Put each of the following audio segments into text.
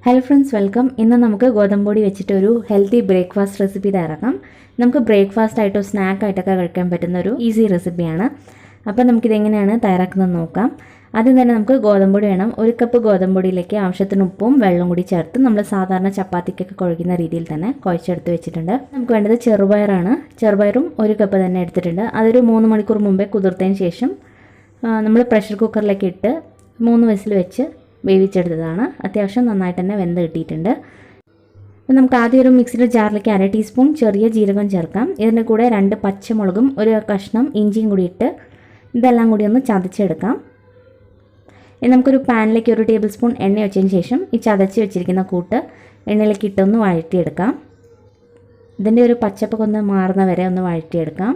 Hello friends, welcome. ഇന്ന് നമുക്ക് ഗോതമ്പൊടി വെച്ചിട്ട് ഒരു ഹെൽത്തി ബ്രേക്ക്ഫാസ്റ്റ് റെസിപ്പി തയ്യാറാക്കാം. നമുക്ക് ബ്രേക്ക്ഫാസ്റ്റ് ആയിട്ടോ സ്നാക്ക് ആയിട്ടൊക്കെ കഴിക്കാൻ പറ്റുന്ന ഒരു ഈസി റെസിപ്പിയാണ്. അപ്പോൾ നമുക്കിതെങ്ങനെയാണ് തയ്യാറാക്കുന്നത് നോക്കാം. ആദ്യം തന്നെ നമുക്ക് ഗോതമ്പൊടി വേണം. 1 കപ്പ് ഗോതമ്പൊടിയിലേക്ക് ആവശ്യത്തിന് ഉപ്പും വെള്ളം കൂടി ചേർത്ത് നമ്മൾ സാധാരണ ചപ്പാത്തിക്കൊക്കെ കുഴക്കുന്ന രീതിയിൽ തന്നെ കുഴച്ചെടുത്ത് വെച്ചിട്ടുണ്ട്. നമുക്ക് വേണ്ടത് ചെറുപയറാണ്. ചെറുപയറും 1 കപ്പ് തന്നെ എടുത്തിട്ടുണ്ട്. അതൊരു 3 മണിക്കൂർ മുമ്പേ കുതിർത്തതിന് ശേഷം നമ്മൾ പ്രഷർ കുക്കറിലേക്ക് ഇട്ട് 3 വിസിൽ വെച്ച് വേവിച്ചെടുത്തതാണ്. അത്യാവശ്യം നന്നായിട്ട് തന്നെ വെന്ത് കിട്ടിയിട്ടുണ്ട്. അപ്പോൾ നമുക്ക് ആദ്യം ഒരു മിക്സിയുടെ ജാറിലേക്ക് 1/2 ടീസ്പൂൺ ചെറിയ ജീരകം ചേർക്കാം. ഇതിൻ്റെ കൂടെ 2 പച്ചമുളകും 1 കഷ്ണം ഇഞ്ചിയും കൂടി ഇട്ട് ഇതെല്ലാം കൂടി ഒന്ന് ചതച്ചെടുക്കാം. ഇനി നമുക്കൊരു പാനിലേക്ക് 1 ടേബിൾ സ്പൂൺ എണ്ണ വെച്ചതിന് ശേഷം ഈ ചതച്ച് വെച്ചിരിക്കുന്ന കൂട്ട് എണ്ണയിലേക്ക് ഇട്ടൊന്ന് വഴറ്റിയെടുക്കാം. ഇതിൻ്റെ ഒരു പച്ചപ്പൊക്കെ ഒന്ന് മാറുന്ന വരെ ഒന്ന് വഴറ്റിയെടുക്കാം.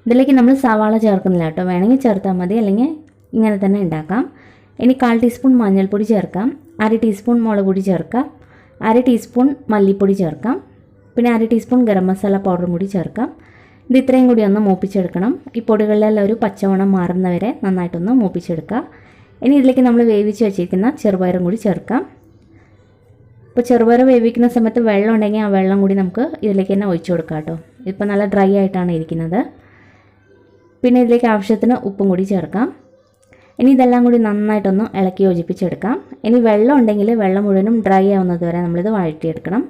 ഇതിലേക്ക് നമ്മൾ സവാള ചേർക്കുന്നില്ല കേട്ടോ, വേണമെങ്കിൽ ചേർത്താൽ മതി, അല്ലെങ്കിൽ ഇങ്ങനെ തന്നെ ഉണ്ടാക്കാം. ഇനി 1/4 ടീസ്പൂൺ മഞ്ഞൾപ്പൊടി ചേർക്കാം, 1/2 ടീസ്പൂൺ മുളക് പൊടി ചേർക്കാം, 1/2 ടീസ്പൂൺ മല്ലിപ്പൊടി ചേർക്കാം, പിന്നെ 1/2 ടീസ്പൂൺ ഗരം മസാല പൗഡറും കൂടി ചേർക്കാം. ഇത് ഇത്രയും കൂടി ഒന്ന് മൂപ്പിച്ചെടുക്കണം. ഈ പൊടികളിലെല്ലാം ഒരു പച്ചമണം മാറുന്നവരെ നന്നായിട്ടൊന്ന് മൂപ്പിച്ചെടുക്കുക. ഇനി ഇതിലേക്ക് നമ്മൾ വേവിച്ച് വെച്ചിരിക്കുന്ന ചെറുപയറും കൂടി ചേർക്കാം. ഇപ്പോൾ ചെറുപയർ വേവിക്കുന്ന സമയത്ത് വെള്ളം ഉണ്ടെങ്കിൽ ആ വെള്ളം കൂടി നമുക്ക് ഇതിലേക്ക് തന്നെ ഒഴിച്ചു കൊടുക്കാം കേട്ടോ. ഇപ്പോൾ നല്ല ഡ്രൈ ആയിട്ടാണ് ഇരിക്കുന്നത്. പിന്നെ ഇതിലേക്ക് ആവശ്യത്തിന് ഉപ്പും കൂടി ചേർക്കാം. ഇനി ഇതെല്ലാം കൂടി നന്നായിട്ടൊന്ന് ഇളക്കി യോജിപ്പിച്ചെടുക്കാം. ഇനി വെള്ളം ഉണ്ടെങ്കിൽ വെള്ളം മുഴുവനും ഡ്രൈ ആവുന്നത് വരെ നമ്മളിത് വഴറ്റിയെടുക്കണം.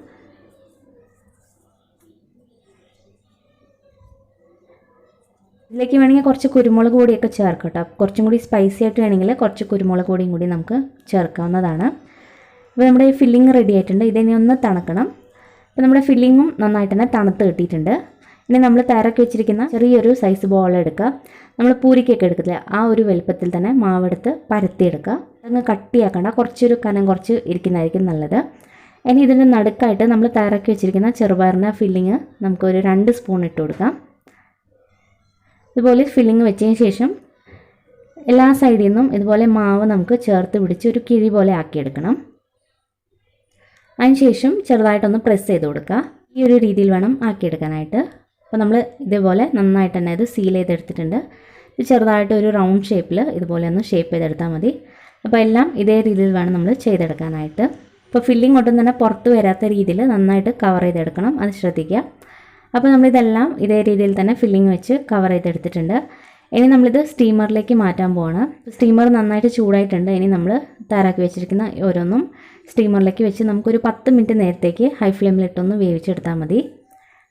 ഇതിലേക്ക് വേണമെങ്കിൽ കുറച്ച് കുരുമുളക് പൊടിയൊക്കെ ചേർക്കട്ടോ. കുറച്ചും കൂടി സ്പൈസി ആയിട്ട് വേണമെങ്കിൽ കുറച്ച് കുരുമുളക് പൊടിയും കൂടി നമുക്ക് ചേർക്കാവുന്നതാണ്. അപ്പോൾ നമ്മുടെ ഈ ഫില്ലിങ് റെഡി ആയിട്ടുണ്ട്. ഇതിനെ ഒന്ന് തണുക്കണം. അപ്പോൾ നമ്മുടെ ഫില്ലിങ്ങും നന്നായിട്ട് തന്നെ തണുത്ത് കിട്ടിയിട്ടുണ്ട്. ഇനി നമ്മൾ തയ്യാറാക്കി വെച്ചിരിക്കുന്ന ചെറിയൊരു സൈസ് ബോൾ എടുക്കുക. നമ്മൾ പൂരിക്കൊക്കെ എടുക്കില്ല, ആ ഒരു വലുപ്പത്തിൽ തന്നെ മാവെടുത്ത് പരത്തിയെടുക്കുക. അങ്ങ് കട്ടിയാക്കണ്ട, കുറച്ചൊരു കനം കുറച്ച് ഇരിക്കുന്നതായിരിക്കും നല്ലത്. ഇനി ഇതിൻ്റെ നടുക്കായിട്ട് നമ്മൾ തയ്യാറാക്കി വെച്ചിരിക്കുന്ന ചെറുപയറിൻ്റെ ഫില്ലിങ് നമുക്കൊരു 2 സ്പൂൺ ഇട്ട് കൊടുക്കാം. ഇതുപോലെ ഫില്ലിങ് വെച്ചതിന് ശേഷം എല്ലാ സൈഡിൽ നിന്നും ഇതുപോലെ മാവ് നമുക്ക് ചേർത്ത് പിടിച്ച് ഒരു കിഴി പോലെ ആക്കിയെടുക്കണം. അതിനുശേഷം ചെറുതായിട്ടൊന്ന് പ്രസ് ചെയ്ത് കൊടുക്കുക. ഈ ഒരു രീതിയിൽ വേണം ആക്കിയെടുക്കാനായിട്ട്. അപ്പോൾ നമ്മൾ ഇതേപോലെ നന്നായിട്ട് തന്നെ ഇത് സീൽ ചെയ്തെടുത്തിട്ടുണ്ട്. ഇത് ചെറുതായിട്ട് ഒരു റൗണ്ട് ഷേപ്പിൽ ഇതുപോലെ ഒന്ന് ഷേപ്പ് ചെയ്തെടുത്താൽ മതി. അപ്പോൾ എല്ലാം ഇതേ രീതിയിൽ വേണം നമ്മൾ ചെയ്തെടുക്കാനായിട്ട്. ഇപ്പോൾ ഫില്ലിംഗ് ഒട്ടും തന്നെ പുറത്ത് വരാത്ത രീതിയിൽ നന്നായിട്ട് കവർ ചെയ്തെടുക്കണം, അത് ശ്രദ്ധിക്കുക. അപ്പോൾ നമ്മളിതെല്ലാം ഇതേ രീതിയിൽ തന്നെ ഫില്ലിംഗ് വെച്ച് കവർ ചെയ്തെടുത്തിട്ടുണ്ട്. ഇനി നമ്മളിത് സ്റ്റീമറിലേക്ക് മാറ്റാൻ പോവാണ്. സ്റ്റീമർ നന്നായിട്ട് ചൂടായിട്ടുണ്ട്. ഇനി നമ്മൾ തയ്യാറാക്കി വെച്ചിരിക്കുന്ന ഓരോന്നും സ്റ്റീമറിലേക്ക് വെച്ച് നമുക്കൊരു 10 മിനിറ്റ് നേരത്തേക്ക് ഹൈ ഫ്ലെയിമിലിട്ടൊന്ന് വേവിച്ചെടുത്താൽ മതി.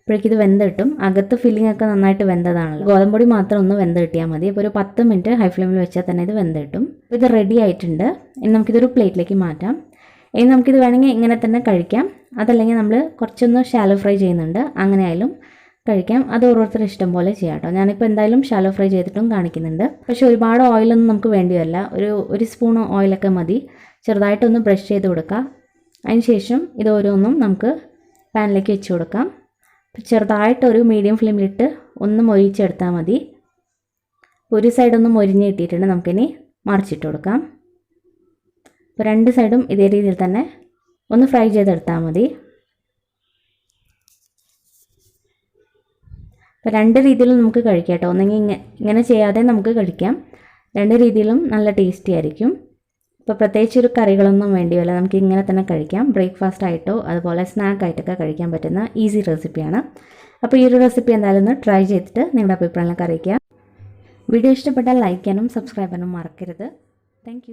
അപ്പോഴേക്കും ഇത് വെന്ത് കിട്ടും. അകത്ത് ഫില്ലിംഗ് ഒക്കെ നന്നായിട്ട് വെന്തതാണല്ലോ, ഗോതമ്പൊടി മാത്രം ഒന്ന് വെന്ത് കിട്ടിയാൽ മതി. അപ്പോൾ ഒരു 10 മിനിറ്റ് ഹൈ ഫ്ലെയിമിൽ വെച്ചാൽ തന്നെ ഇത് വെന്ത് കിട്ടും. അപ്പോൾ ഇത് റെഡി ആയിട്ടുണ്ട്. ഇനി നമുക്കിതൊരു പ്ലേറ്റിലേക്ക് മാറ്റാം. ഇനി നമുക്കിത് വേണമെങ്കിൽ ഇങ്ങനെ തന്നെ കഴിക്കാം, അതല്ലെങ്കിൽ നമ്മൾ കുറച്ചൊന്ന് ഷാലോ ഫ്രൈ ചെയ്യുന്നുണ്ട്, അങ്ങനെ ആയാലും കഴിക്കാം. അത് ഓരോരുത്തരുടെ ഇഷ്ടം പോലെ ചെയ്യാം കേട്ടോ. ഞാനിപ്പോൾ എന്തായാലും ഷാലോ ഫ്രൈ ചെയ്തിട്ടും കാണിക്കുന്നുണ്ട്. പക്ഷേ ഒരുപാട് ഓയിലൊന്നും നമുക്ക് വേണ്ടിയല്ല, ഒരു സ്പൂൺ ഓയിലൊക്കെ മതി. ചെറുതായിട്ടൊന്ന് ബ്രഷ് ചെയ്ത് കൊടുക്കുക. അതിന് ശേഷം ഇത് ഓരോന്നും നമുക്ക് പാനിലേക്ക് വെച്ച് കൊടുക്കാം. ചെറുതായിട്ടൊരു മീഡിയം ഫ്ലെയിമിലിട്ട് ഒന്ന് മൊരിച്ചെടുത്താൽ മതി. ഒരു സൈഡൊന്ന് മൊരിഞ്ഞ് കിട്ടിയിട്ടുണ്ട്. നമുക്കിനി മറിച്ചിട്ട് കൊടുക്കാം. അപ്പോൾ 2 സൈഡും ഇതേ രീതിയിൽ തന്നെ ഒന്ന് ഫ്രൈ ചെയ്തെടുത്താൽ മതി. അപ്പോൾ 2 രീതിയിലും നമുക്ക് കഴിക്കാം കേട്ടോ. ഒന്നെങ്കിൽ ഇങ്ങനെ ചെയ്യാതെ നമുക്ക് കഴിക്കാം. 2 രീതിയിലും നല്ല ടേസ്റ്റി ആയിരിക്കും. ഇപ്പോൾ പ്രത്യേകിച്ച് ഒരു കറികളൊന്നും വേണ്ടിയല്ല, നമുക്ക് ഇങ്ങനെ തന്നെ കഴിക്കാം. ബ്രേക്ക്ഫാസ്റ്റ് ആയിട്ടോ അതുപോലെ സ്നാക്ക് ആയിട്ടൊക്കെ കഴിക്കാൻ പറ്റുന്ന ഈസി റെസിപ്പിയാണ്. അപ്പോൾ ഈ ഒരു റെസിപ്പി എന്തായാലും ഒന്ന് ട്രൈ ചെയ്തിട്ട് നിങ്ങളുടെ അഭിപ്രായങ്ങളൊക്കെ അറിയിക്കുക. വീഡിയോ ഇഷ്ടപ്പെട്ടാൽ ലൈക്ക് ചെയ്യാനും സബ്സ്ക്രൈബ് ചെയ്യാനും മറക്കരുത്. താങ്ക്